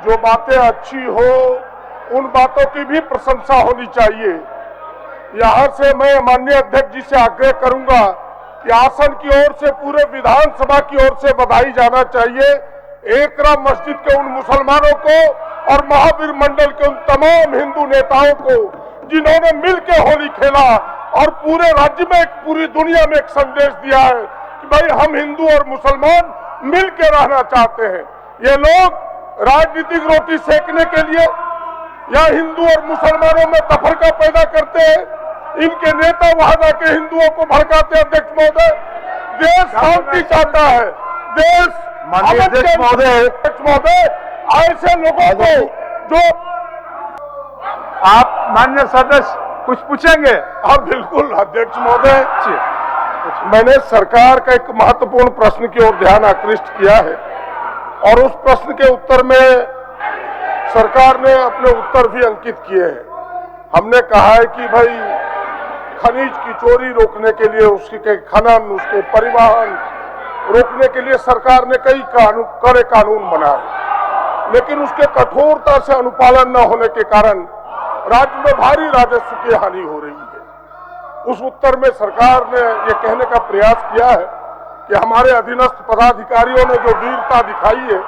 जो बातें अच्छी हो उन बातों की भी प्रशंसा होनी चाहिए। यहाँ से मैं माननीय अध्यक्ष जी से आग्रह करूंगा कि आसन की ओर से पूरे विधानसभा की ओर से बधाई जाना चाहिए एकरा मस्जिद के उन मुसलमानों को और महावीर मंडल के उन तमाम हिंदू नेताओं को जिन्होंने मिलकर होली खेला और पूरे राज्य में पूरी दुनिया में एक संदेश दिया है कि भाई हम हिंदू और मुसलमान मिलकर रहना चाहते हैं। ये लोग राजनीतिक रोटी सेकने के लिए या हिंदू और मुसलमानों में तफरका पैदा करते हैं। इनके नेता वहां जाके हिंदुओं को भड़काते हैं। अध्यक्ष महोदय, देश शांति चाहता है, देश अध्यक्ष महोदय ऐसे लोगों को जो आप माननीय सदस्य कुछ पूछेंगे? हाँ बिल्कुल अध्यक्ष महोदय, मैंने सरकार का एक महत्वपूर्ण प्रश्न की ओर ध्यान आकृष्ट किया है और उस प्रश्न के उत्तर में सरकार ने अपने उत्तर भी अंकित किए हैं। हमने कहा है कि भाई खनिज की चोरी रोकने के लिए, उसके खनन, उसके परिवहन रोकने के लिए सरकार ने कई कड़े कानून बनाए, लेकिन उसके कठोरता से अनुपालन न होने के कारण राज्य में भारी राजस्व की हानि हो रही है। उस उत्तर में सरकार ने यह कहने का प्रयास किया है कि हमारे अधीनस्थ पदाधिकारियों ने जो वीरता दिखाई है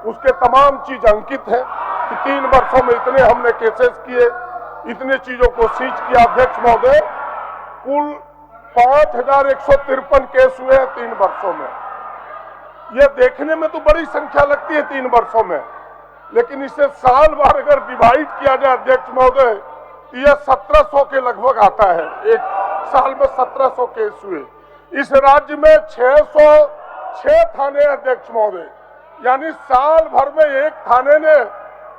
उसके तमाम चीज अंकित है कि 3 वर्षों में इतने हमने केसेस किए, इतने चीजों को सीज किया। अध्यक्ष महोदय, कुल 5153 केस हुए हैं 3 वर्षों में। यह देखने में तो बड़ी संख्या लगती है 3 वर्षों में, लेकिन इसे साल भर अगर डिवाइड किया जाए अध्यक्ष महोदय, यह 1700 के लगभग आता है। एक साल में 1700 केस हुए। इस राज्य में 606 थाने अध्यक्ष महोदय, यानी साल भर में एक थाने ने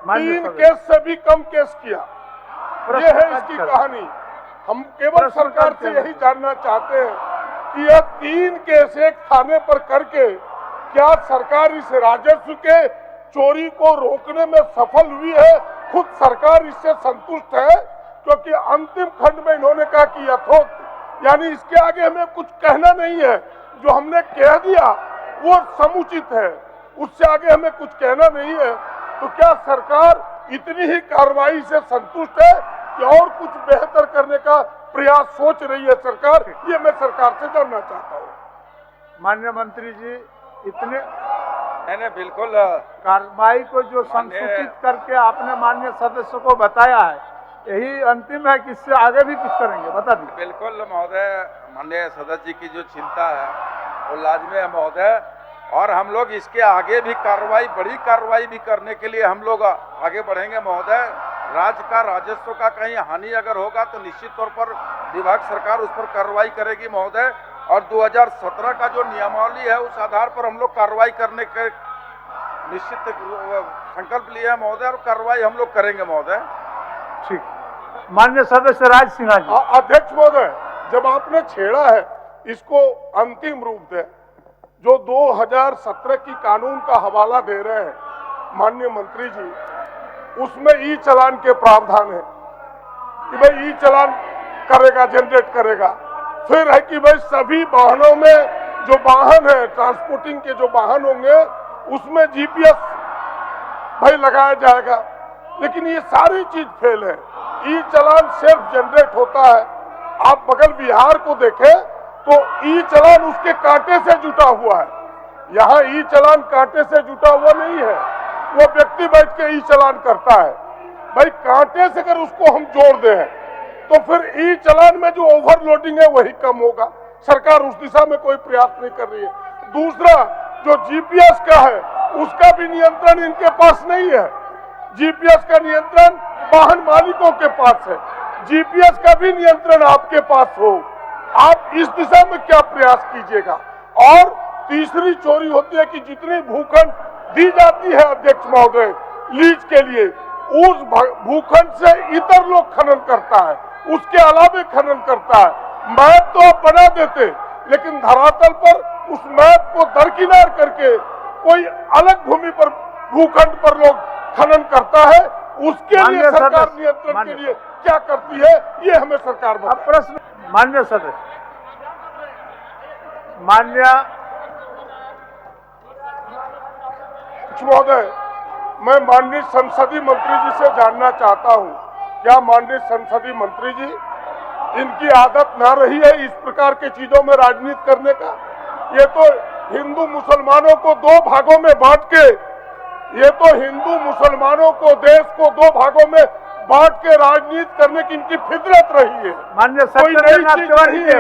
3 केस से भी कम केस किया। ये है इसकी कहानी। हम केवल सरकार से यही जानना चाहते हैं कि यह 3 केस एक थाने पर करके क्या सरकार इस राजस्व के चोरी को रोकने में सफल हुई है? खुद सरकार इससे संतुष्ट है? क्योंकि अंतिम खंड में इन्होंने कहा कि यथोक्त, यानी इसके आगे हमें कुछ कहना नहीं है, जो हमने कह दिया वो समुचित है, उससे आगे हमें कुछ कहना नहीं है। तो क्या सरकार इतनी ही कार्रवाई से संतुष्ट है कि और कुछ बेहतर करने का प्रयास सोच रही है सरकार? ये मैं सरकार से जानना चाहता हूँ। माननीय मंत्री जी, इतने नहीं बिल्कुल कार्रवाई को जो संसूचित करके आपने माननीय सदस्य को बताया है, यही अंतिम है कि इससे आगे भी कुछ करेंगे? बता दीजिए। बिल्कुल महोदय, माननीय सदस्य जी की जो चिंता है वो लाजमी है महोदय, और हम लोग इसके आगे भी कार्रवाई, बड़ी कार्रवाई भी करने के लिए हम लोग आगे बढ़ेंगे महोदय। राज्य का राजस्व का कहीं हानि अगर होगा तो निश्चित तौर पर विभाग सरकार उस पर कार्रवाई करेगी महोदय, और 2017 का जो नियमावली है उस आधार पर हम लोग कार्रवाई करने के निश्चित संकल्प लिए हैं महोदय, और कार्रवाई हम लोग करेंगे महोदय। ठीक, माननीय सदस्य राज सिन्हा जी। अध्यक्ष महोदय, जब आपने छेड़ा है इसको अंतिम रूप दे, जो 2017 की कानून का हवाला दे रहे हैं माननीय मंत्री जी, उसमें ई चालान के प्रावधान है कि भाई ई चालान करेगा, जनरेट करेगा। फिर है कि भाई सभी वाहनों में जो वाहन है, ट्रांसपोर्टिंग के जो वाहन होंगे उसमें जीपीएस भाई लगाया जाएगा, लेकिन ये सारी चीज फेल है। ई चालान सिर्फ जनरेट होता है। आप बगल बिहार को देखें तो ई चालान उसके कांटे से जुटा हुआ है, यहाँ ई चालान कांटे से जुटा हुआ नहीं है। वो व्यक्ति बैठ के ई चालान करता है। भाई कांटे से अगर उसको हम जोड़ दें तो फिर ई चालान में जो ओवरलोडिंग है वही कम होगा। सरकार उस दिशा में कोई प्रयास नहीं कर रही है। दूसरा, जो जीपीएस का है उसका भी नियंत्रण इनके पास नहीं है। जीपीएस का नियंत्रण वाहन मालिकों के पास है। जीपीएस का भी नियंत्रण आपके पास हो। आप इस दिशा में क्या प्रयास कीजिएगा? और तीसरी चोरी होती है कि जितनी भूखंड दी जाती है अध्यक्ष महोदय लीज के लिए, उस भूखंड से इतर लोग खनन करता है, उसके अलावे खनन करता है। मैप तो आप बना देते, लेकिन धरातल पर उस मैप को दरकिनार करके कोई अलग भूमि पर, भूखंड पर लोग खनन करता है। उसके लिए सरकार नियंत्रण के लिए क्या करती है, ये हमें सरकार बताए। प्रश्न माननीय सदस्य, माननीय महोदय, मैं माननीय संसदीय मंत्री जी से जानना चाहता हूं, क्या माननीय संसदीय मंत्री जी, इनकी आदत ना रही है इस प्रकार के चीजों में राजनीति करने का? ये तो हिंदू मुसलमानों को दो भागों में बांट के, ये तो हिंदू मुसलमानों को, देश को दो भागों में बांट के राजनीति करने की इनकी फितरत रही है। माननीय कोई नई सत्येंद्र नाथ चीज तिवारी नहीं जी, है।